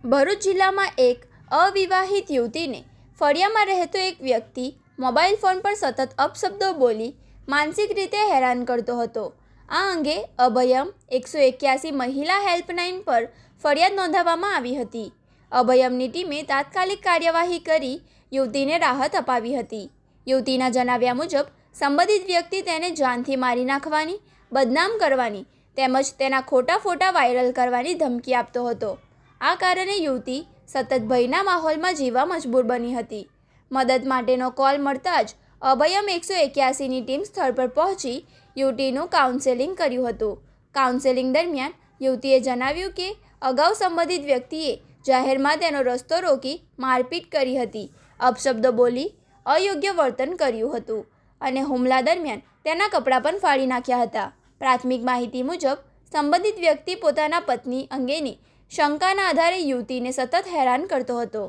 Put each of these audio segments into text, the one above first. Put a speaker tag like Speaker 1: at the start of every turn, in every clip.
Speaker 1: ભરૂચ જિલ્લામાં એક અવિવાહિત યુવતીને ફળિયામાં રહેતો એક વ્યક્તિ મોબાઈલ ફોન પર સતત અપશબ્દો બોલી માનસિક રીતે હેરાન કરતો હતો. આ અંગે અભયમ 181 મહિલા હેલ્પલાઇન પર ફરિયાદ નોંધાવવામાં આવી હતી. અભયમની ટીમે તાત્કાલિક કાર્યવાહી કરી યુવતીને રાહત અપાવી હતી. યુવતીના જણાવ્યા મુજબ સંબંધિત વ્યક્તિ તેને જાનથી મારી નાખવાની, બદનામ કરવાની તેમજ તેના ખોટા ફોટા વાયરલ કરવાની ધમકી આપતો હતો. આ કારણે યુવતી સતત ભયના માહોલમાં જીવવા મજબૂર બની હતી. મદદ માટેનો કોલ મળતા જ અભયમ 181ની ટીમ સ્થળ પર પહોંચી યુવતીનું કાઉન્સેલિંગ કર્યું હતું. કાઉન્સેલિંગ દરમિયાન યુવતીએ જણાવ્યું કે અગાઉ સંબંધિત વ્યક્તિએ જાહેરમાં તેનો રસ્તો રોકી મારપીટ કરી હતી, અપશબ્દો બોલી અયોગ્ય વર્તન કર્યું હતું અને હુમલા દરમિયાન તેના કપડાં પણ ફાડી નાખ્યા હતા. પ્રાથમિક માહિતી મુજબ સંબંધિત વ્યક્તિ પોતાના પત્ની અંગેની શંકાના આધારે યુવતીને સતત હેરાન કરતો હતો.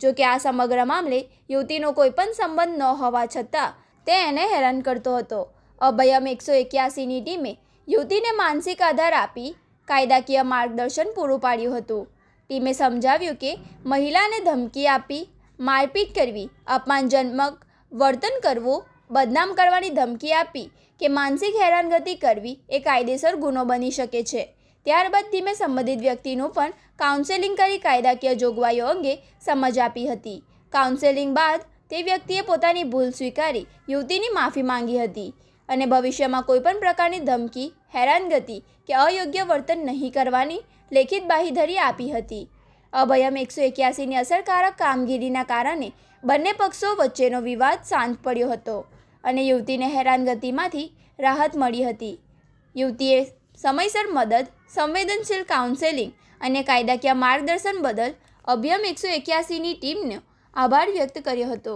Speaker 1: જો કે આ સમગ્ર મામલે યુવતીનો કોઈ પણ સંબંધ ન હોવા છતાં તે એને હેરાન કરતો હતો. અભયમ 181ની ટીમે યુવતીને માનસિક આધાર આપી કાયદાકીય માર્ગદર્શન પૂરું પાડ્યું હતું. ટીમે સમજાવ્યું કે મહિલાને ધમકી આપી, મારપીટ કરવી, અપમાનજનક વર્તન કરવું, બદનામ કરવાની ધમકી આપી કે માનસિક હેરાનગતિ કરવી એ કાયદેસર ગુનો બની શકે છે. ત્યારબાદ ટીમે સંબંધિત વ્યક્તિનું પણ કાઉન્સેલિંગ કરી કાયદાકીય જોગવાઈઓ અંગે સમજ આપી હતી. કાઉન્સેલિંગ બાદ તે વ્યક્તિએ પોતાની ભૂલ સ્વીકારી યુવતીની માફી માંગી હતી અને ભવિષ્યમાં કોઈપણ પ્રકારની ધમકી, હેરાનગતિ કે અયોગ્ય વર્તન નહીં કરવાની લેખિત બાંહેધરી આપી હતી. અભયમ 181ની અસરકારક કામગીરીના કારણે બંને પક્ષો વચ્ચેનો વિવાદ શાંત પડ્યો હતો અને યુવતીને હેરાનગતિમાંથી રાહત મળી હતી. યુવતીએ સમયસર મદદ, સંવેદનશીલ કાઉન્સેલિંગ અને કાયદાકીય માર્ગદર્શન બદલ અભયમ 181ની ટીમનો આભાર વ્યક્ત કર્યો હતો.